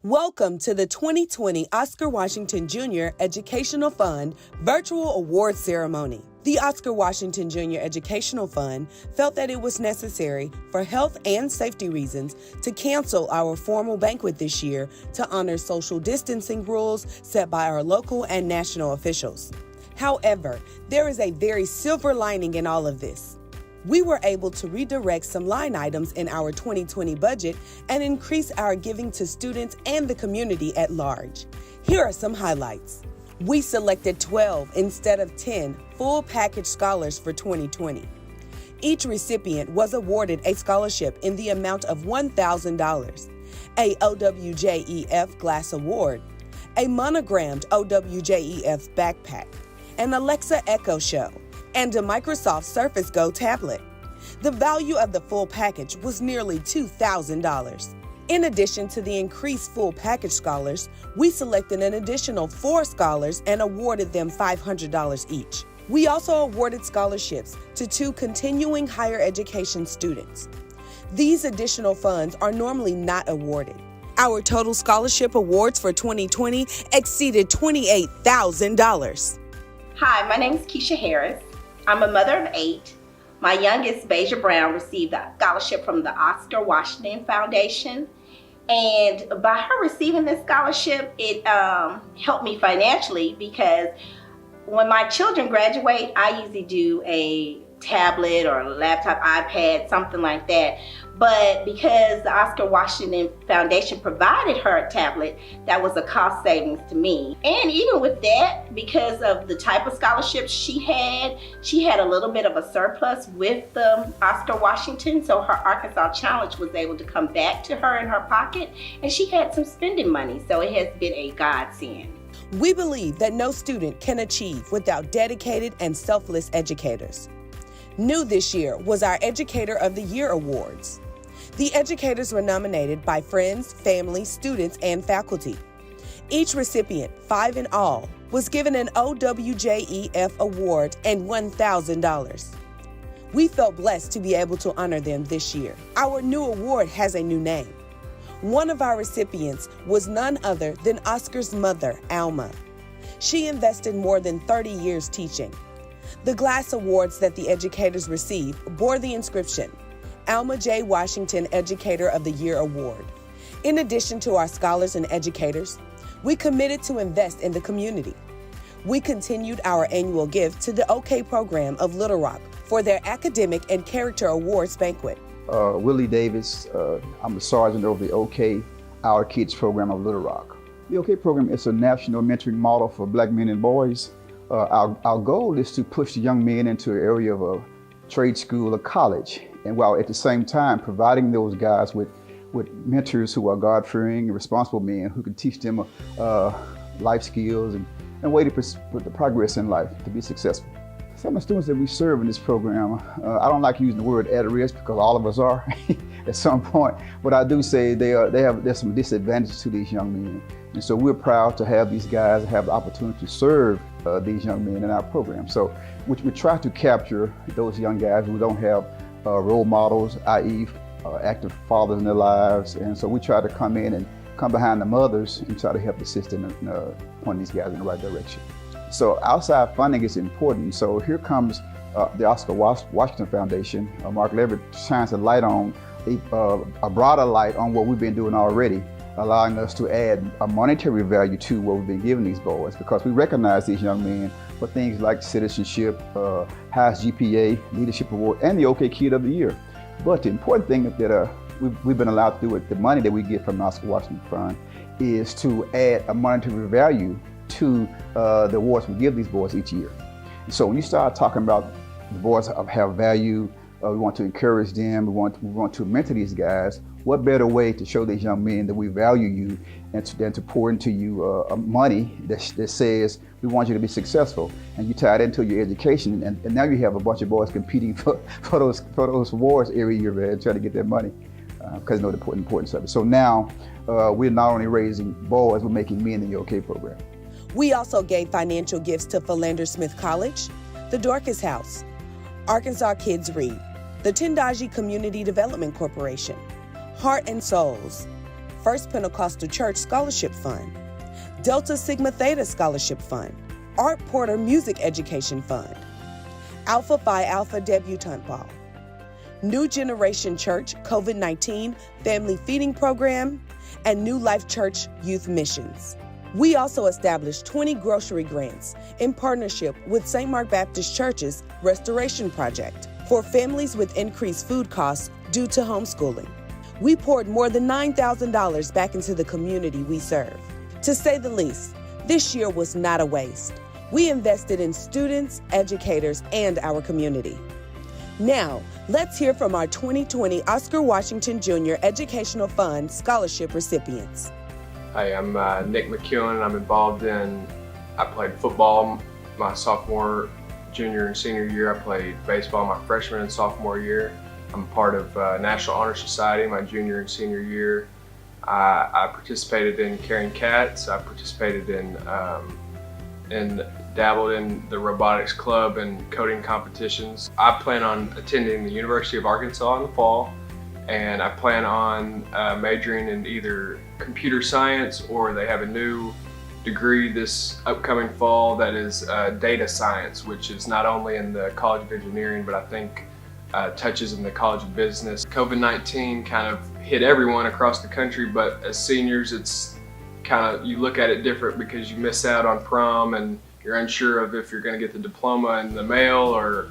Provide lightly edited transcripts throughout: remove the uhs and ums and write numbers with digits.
Welcome to the 2020 Oscar Washington Jr. Educational Fund Virtual Awards Ceremony. The Oscar Washington Jr. Educational Fund felt that it was necessary for health and safety reasons to cancel our formal banquet this year to honor social distancing rules set by our local and national officials. However, there is a very silver lining in all of this. We were able to redirect some line items in our 2020 budget and increase our giving to students and the community at large. Here are some highlights. We selected 12 instead of 10 full package scholars for 2020. Each recipient was awarded a scholarship in the amount of $1,000, a OWJEF Glass Award, a monogrammed OWJEF backpack, an Alexa Echo Show, and a Microsoft Surface Go tablet. The value of the full package was nearly $2,000. In addition to the increased full package scholars, we selected an additional 4 scholars and awarded them $500 each. We also awarded scholarships to 2 continuing higher education students. These additional funds are normally not awarded. Our total scholarship awards for 2020 exceeded $28,000. Hi, my name is Keisha Harris. I'm a mother of 8. My youngest, Beja Brown, received a scholarship from the Oscar Washington Foundation. And by her receiving this scholarship, it helped me financially because when my children graduate, I usually do a tablet or a laptop, iPad, something like that. But because the Oscar Washington Foundation provided her a tablet, that was a cost savings to me. And even with that, because of the type of scholarships she had a little bit of a surplus with the Oscar Washington, so her Arkansas Challenge was able to come back to her in her pocket, and she had some spending money, so it has been a godsend. We believe that no student can achieve without dedicated and selfless educators. New this year was our Educator of the Year Awards. The educators were nominated by friends, family, students, and faculty. Each recipient, 5 in all, was given an OWJEF award and $1,000. We felt blessed to be able to honor them this year. Our new award has a new name. One of our recipients was none other than Oscar's mother, Alma. She invested more than 30 years teaching. The glass awards that the educators received bore the inscription, Alma J. Washington Educator of the Year Award. In addition to our scholars and educators, we committed to invest in the community. We continued our annual gift to the OK program of Little Rock for their academic and character awards banquet. Willie Davis, I'm the sergeant over the OK Our Kids program of Little Rock. The OK program is a national mentoring model for Black men and boys. Our goal is to push the young men into an area of a trade school or college, and while at the same time providing those guys with mentors who are God-fearing and responsible men who can teach them life skills and a way to put the progress in life to be successful. Some of the students that we serve in this program, I don't like using the word at risk because all of us are at some point, but I do say there's some disadvantages to these young men. And so we're proud to have these guys have the opportunity to serve these young men in our program. So we try to capture those young guys who don't have role models, i.e. Active fathers in their lives. And so we try to come in and come behind the mothers and try to help assist in pointing these guys in the right direction. So outside funding is important. So here comes the Oscar Washington Foundation. Mark Levitt shines a light on, a broader light on what we've been doing already, allowing us to add a monetary value to what we've been giving these boys, because we recognize these young men for things like citizenship, highest GPA, leadership award, and the OK Kid of the Year. But the important thing that we've been allowed to do with the money that we get from the Oscar Washington Fund is to add a monetary value to the awards we give these boys each year. So when you start talking about the boys have value, we want to encourage them, we want to mentor these guys, what better way to show these young men that we value you and than to pour into you money that says we want you to be successful, and you tie it into your education, and now you have a bunch of boys competing for those awards every year, man, trying to get that money because they know the importance of it. So now we're not only raising boys, we're making men in the OK program. We also gave financial gifts to Philander Smith College, the Dorcas House, Arkansas Kids Read, the Tendaji Community Development Corporation, Heart and Souls, First Pentecostal Church Scholarship Fund, Delta Sigma Theta Scholarship Fund, Art Porter Music Education Fund, Alpha Phi Alpha Debutante Ball, New Generation Church COVID-19 Family Feeding Program, and New Life Church Youth Missions. We also established 20 grocery grants in partnership with St. Mark Baptist Church's Restoration Project for families with increased food costs due to homeschooling. We poured more than $9,000 back into the community we serve. To say the least, this year was not a waste. We invested in students, educators, and our community. Now, let's hear from our 2020 Oscar Washington Jr. Educational Fund Scholarship recipients. Hi, I'm Nick McEwen. I played football my sophomore, junior, and senior year. I played baseball my freshman and sophomore year. I'm part of National Honor Society my junior and senior year. I participated in carrying cats. I participated in dabbled in the robotics club and coding competitions. I plan on attending the University of Arkansas in the fall, and I plan on majoring in either computer science, or they have a new degree this upcoming fall that is data science, which is not only in the College of Engineering, but I think touches in the College of Business. COVID-19 kind of hit everyone across the country, but as seniors, it's kind of, you look at it different because you miss out on prom and you're unsure of if you're going to get the diploma in the mail or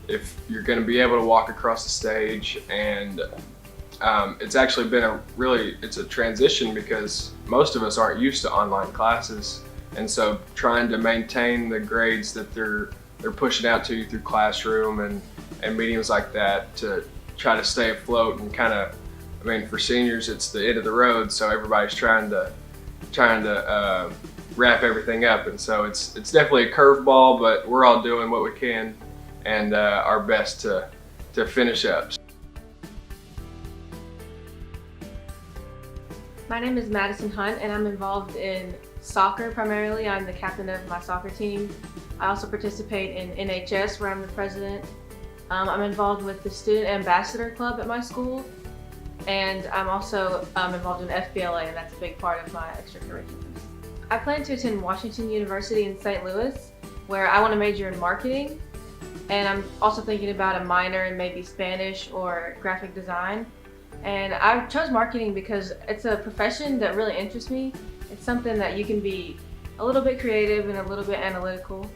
if you're going to be able to walk across the stage. And it's actually been it's a transition because most of us aren't used to online classes. And so trying to maintain the grades that they're pushing out to you through classroom and meetings like that to try to stay afloat and kind of, I mean, for seniors, it's the end of the road. So everybody's trying to wrap everything up, and so it's definitely a curveball, but we're all doing what we can and our best to finish up. My name is Madison Hunt, and I'm involved in soccer primarily. I'm the captain of my soccer team. I also participate in NHS, where I'm the president. I'm involved with the Student Ambassador Club at my school, and I'm also involved in FBLA, and that's a big part of my extracurriculars. I plan to attend Washington University in St. Louis, where I want to major in marketing, and I'm also thinking about a minor in maybe Spanish or graphic design. And I chose marketing because it's a profession that really interests me. It's something that you can be a little bit creative and a little bit analytical,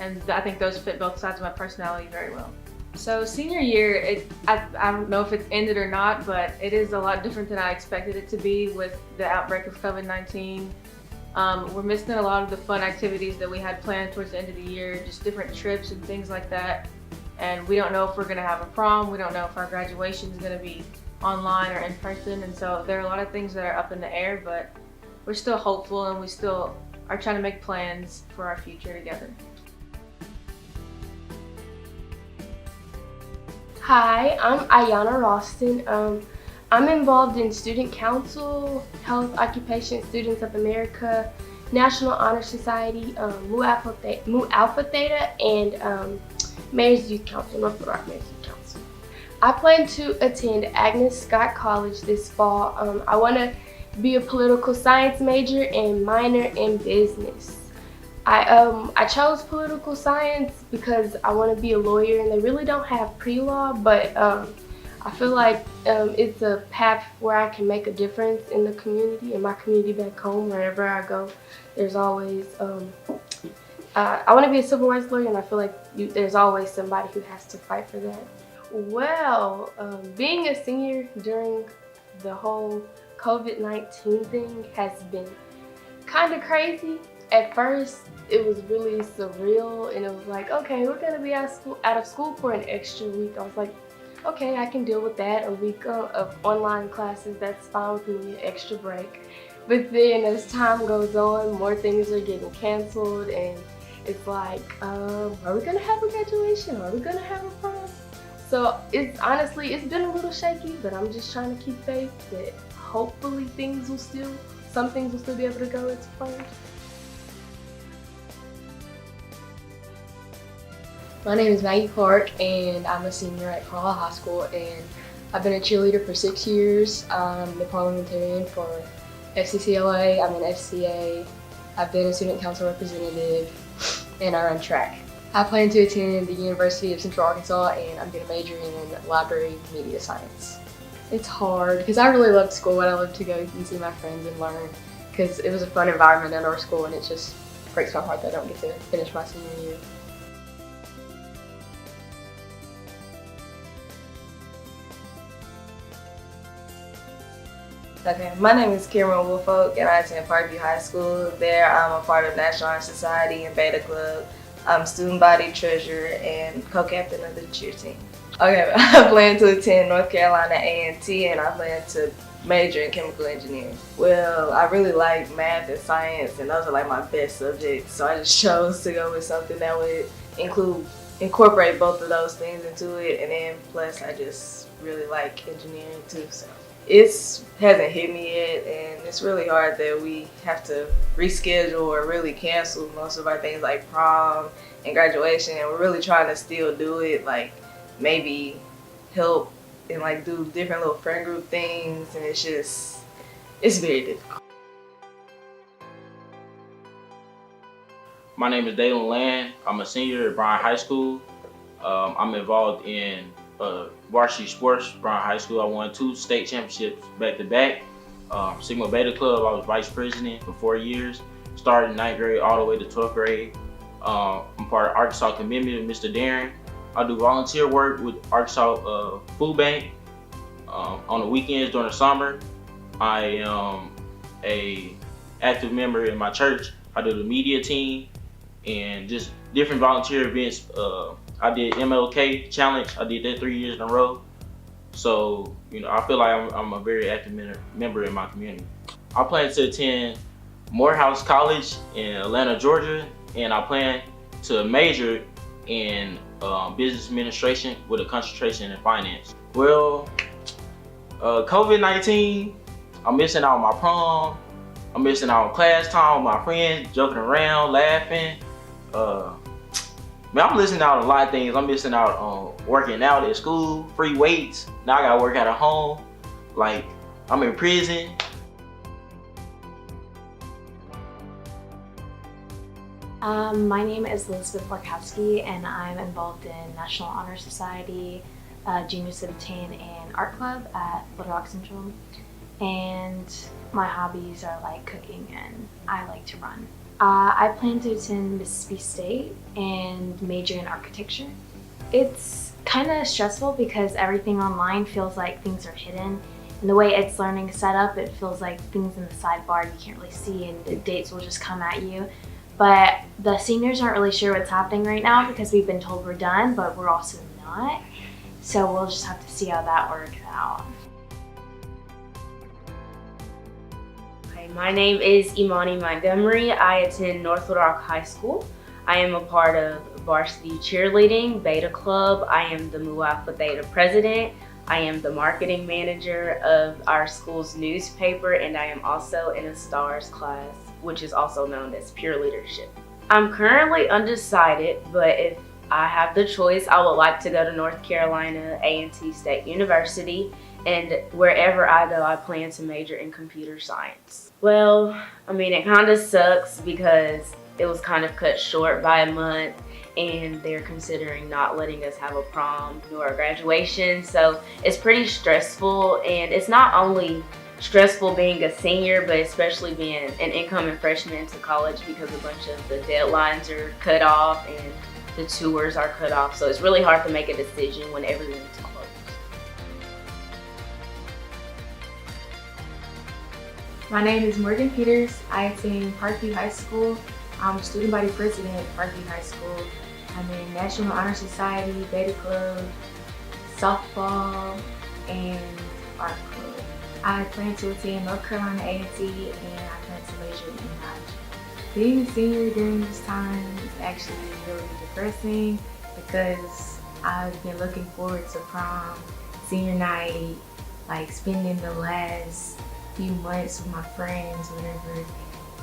and I think those fit both sides of my personality very well. So senior year, I don't know if it's ended or not, but it is a lot different than I expected it to be with the outbreak of COVID-19. We're missing a lot of the fun activities that we had planned towards the end of the year, just different trips and things like that. And we don't know if we're gonna have a prom, we don't know if our graduation is gonna be online or in person, and so there are a lot of things that are up in the air, but we're still hopeful and we still are trying to make plans for our future together. Hi, I'm Ayana Ralston. I'm involved in Student Council, Health Occupation Students of America, National Honor Society, Mu Alpha Theta, and Mayor's Youth Council, North Little Rock Mayor's Youth Council. I plan to attend Agnes Scott College this fall. I want to be a political science major and minor in business. I chose political science because I want to be a lawyer, and they really don't have pre-law, but I feel like it's a path where I can make a difference in the community, in my community back home, wherever I go. There's always, I want to be a civil rights lawyer, and I feel like there's always somebody who has to fight for that. Well, being a senior during the whole COVID-19 thing has been kind of crazy. At first, it was really surreal, and it was like, okay, we're gonna be out of school for an extra week. I was like, okay, I can deal with that. A week of online classes, that's fine with me, an extra break. But then as time goes on, more things are getting canceled, and it's like, are we gonna have a graduation? Are we gonna have a prom? So it's been a little shaky, but I'm just trying to keep faith that hopefully some things will still be able to go as planned. My name is Maggie Clark, and I'm a senior at Carlisle High School, and I've been a cheerleader for 6 years. I'm the parliamentarian for FCCLA. I'm an FCA. I've been a student council representative, and I run track. I plan to attend the University of Central Arkansas, and I'm going to major in library media science. It's hard because I really love school and I love to go and see my friends and learn because it was a fun environment at our school, and it just breaks my heart that I don't get to finish my senior year. Okay, my name is Cameron Woolfolk and I attend Parkview High School. There I'm a part of National Honor Society and Beta Club. I'm student body treasurer and co-captain of the cheer team. Okay, I plan to attend North Carolina A&T and I plan to major in chemical engineering. Well, I really like math and science and those are like my best subjects, so I just chose to go with something that would incorporate both of those things into it, and then plus I just really like engineering too. So it hasn't hit me yet, and it's really hard that we have to reschedule or really cancel most of our things like prom and graduation, and we're really trying to still do it, like maybe help and like do different little friend group things, and it's very difficult. My name is Dalen Land. I'm a senior at Bryan High School. I'm involved in varsity sports. Bryan High School, I won 2 state championships back to back. Sigma Beta Club, I was vice president for 4 years. Started in 9th grade all the way to 12th grade. I'm part of Arkansas Commitment with Mr. Darren. I do volunteer work with Arkansas Food Bank. On the weekends during the summer, I am a active member in my church. I do the media team and just different volunteer events. I did MLK Challenge. I did that 3 years in a row. So, I feel like I'm a very active member in my community. I plan to attend Morehouse College in Atlanta, Georgia, and I plan to major in business administration with a concentration in finance. Well, COVID-19, I'm missing out on my prom. I'm missing out on class time with my friends, joking around, laughing. Man, I'm missing out on a lot of things. I'm missing out on working out at school, free weights. Now I gotta work out at home. Like, I'm in prison. My name is Elizabeth Borkowski and I'm involved in National Honor Society, Junior Civic Team, and Art Club at Little Rock Central. And my hobbies are like cooking and I like to run. I plan to attend Mississippi State and major in architecture. It's kind of stressful because everything online feels like things are hidden. And the way it's learning set up, it feels like things in the sidebar you can't really see and the dates will just come at you. But the seniors aren't really sure what's happening right now because we've been told we're done, but we're also not. So we'll just have to see how that works out. Hi, my name is Imani Montgomery. I attend North Little Rock High School. I am a part of varsity cheerleading, Beta Club. I am the Mu Alpha Theta president. I am the marketing manager of our school's newspaper, and I am also in a STARS class, which is also known as Pure Leadership. I'm currently undecided, but if I have the choice, I would like to go to North Carolina A&T State University, and wherever I go, I plan to major in computer science. Well, I mean, it kind of sucks because it was kind of cut short by a month, and they're considering not letting us have a prom nor a graduation, so it's pretty stressful. And it's not only stressful being a senior, but especially being an incoming freshman into college because a bunch of the deadlines are cut off and the tours are cut off, so it's really hard to make a decision when everyone's closed. My name is Morgan Peters. I attend Parkview High School. I'm student body president at Parkview High School. I'm in National Honor Society, Beta Club, softball, and art club. I plan to attend North Carolina A&T, and I plan to major in biology. Being a senior during this time is actually really depressing because I've been looking forward to prom, senior night, like spending the last few months with my friends, whatever.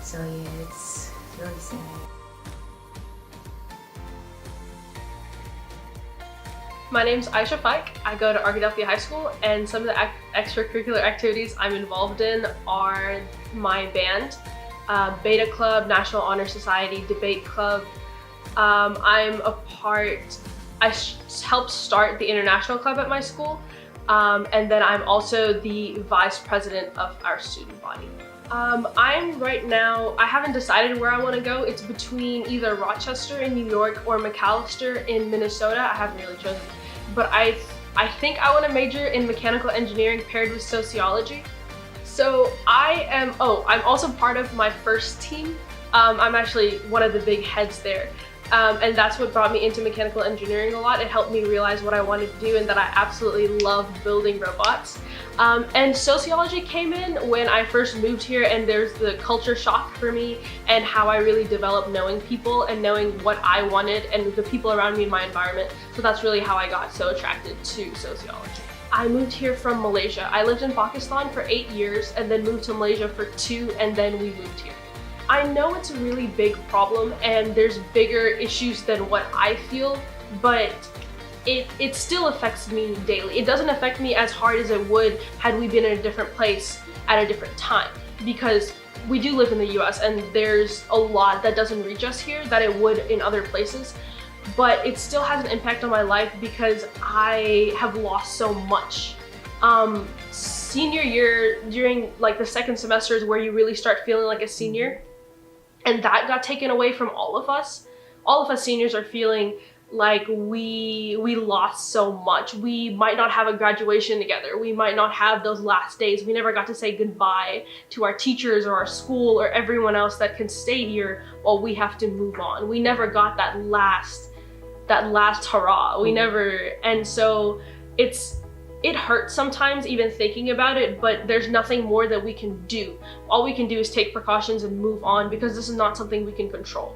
So yeah, it's really sad. My name's Aisha Fike. I go to Arkadelphia High School, and some of the extracurricular activities I'm involved in are my band, Beta Club, National Honor Society, Debate Club. I helped start the International Club at my school, and then I'm also the vice president of our student body. I haven't decided where I want to go. It's between either Rochester in New York or McAllister in Minnesota. I haven't really chosen. But I think I want to major in mechanical engineering paired with sociology. So I'm also part of my first team. I'm actually one of the big heads there. And that's what brought me into mechanical engineering a lot. It helped me realize what I wanted to do and that I absolutely love building robots. And sociology came in when I first moved here, and there's the culture shock for me and how I really developed knowing people and knowing what I wanted and the people around me in my environment. So that's really how I got so attracted to sociology. I moved here from Malaysia. I lived in Pakistan for 8 years and then moved to Malaysia for 2, and then we moved here. I know it's a really big problem and there's bigger issues than what I feel, but it still affects me daily. It doesn't affect me as hard as it would had we been in a different place at a different time, because we do live in the US and there's a lot that doesn't reach us here that it would in other places, but it still has an impact on my life because I have lost so much. Senior year, during like the second semester is where you really start feeling like a senior. And that got taken away from all of us. All of us seniors are feeling like we lost so much. We might not have a graduation together. We might not have those last days. We never got to say goodbye to our teachers or our school or everyone else that can stay here while we have to move on. We never got that last hurrah. We never, and so it hurts sometimes even thinking about it, but there's nothing more that we can do. All we can do is take precautions and move on, because this is not something we can control.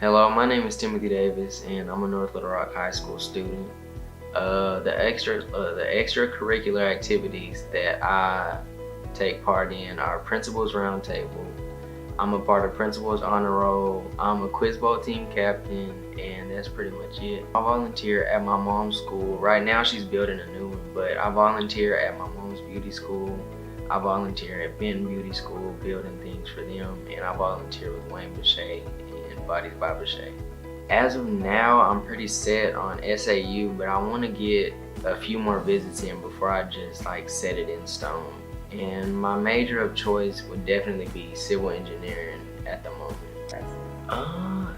Hello, my name is Timothy Davis and I'm a North Little Rock High School student. The extracurricular activities that I take part in are Principals Roundtable. I'm a part of Principals Honor Roll. I'm a Quiz Bowl team captain, and that's pretty much it. I volunteer at my mom's school. Right now she's building a new one, but I volunteer at my mom's beauty school. I volunteer at Benton Beauty School, building things for them, and I volunteer with Wayne Boucher and Bodies by Boucher. As of now, I'm pretty set on SAU, but I want to get a few more visits in before I just like set it in stone. And my major of choice would definitely be civil engineering at the moment.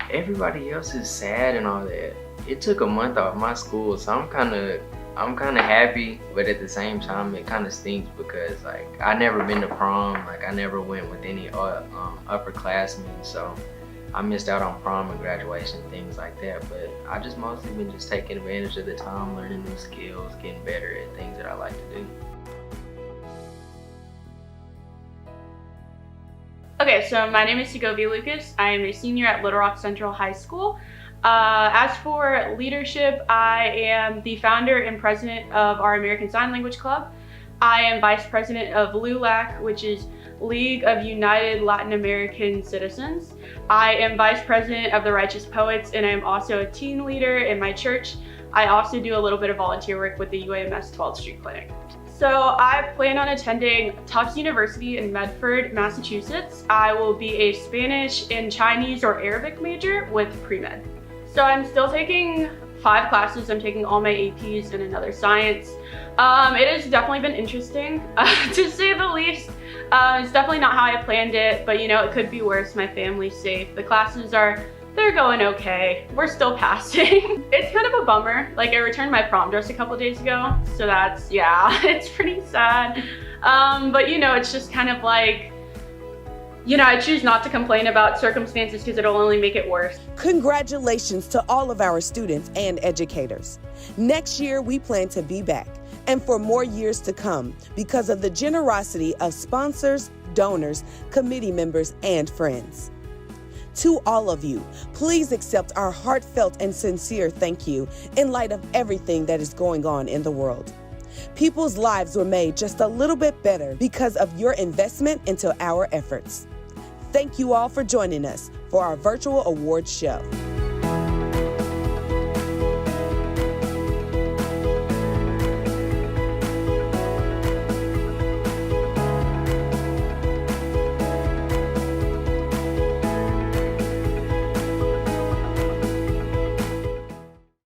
Everybody else is sad and all that. It took a month off my school, so I'm kind of happy, but at the same time it kind of stinks because like I never been to prom, like I never went with any upperclassmen, so I missed out on prom and graduation, things like that. But I just mostly been just taking advantage of the time, learning new skills, getting better at things that I like to do. Okay, so my name is Segovia Lucas. I am a senior at Little Rock Central High School. As for leadership, I am the founder and president of our American Sign Language Club. I am vice president of LULAC, which is League of United Latin American Citizens. I am vice president of the Righteous Poets, and I am also a teen leader in my church. I also do a little bit of volunteer work with the UAMS 12th Street Clinic. So I plan on attending Tufts University in Medford, Massachusetts. I will be a Spanish and Chinese or Arabic major with pre-med. So I'm still taking 5 classes. I'm taking all my APs and another science. It has definitely been interesting, to say the least. It's definitely not how I planned it, but you know, it could be worse. My family's safe. The classes they're going okay. We're still passing. It's kind of a bummer. Like I returned my prom dress a couple days ago, so that's, yeah, it's pretty sad. But you know, it's just kind of like, you know, I choose not to complain about circumstances because it'll only make it worse. Congratulations to all of our students and educators. Next year, we plan to be back, and for more years to come, because of the generosity of sponsors, donors, committee members, and friends. To all of you, please accept our heartfelt and sincere thank you in light of everything that is going on in the world. People's lives were made just a little bit better because of your investment into our efforts. Thank you all for joining us for our virtual awards show.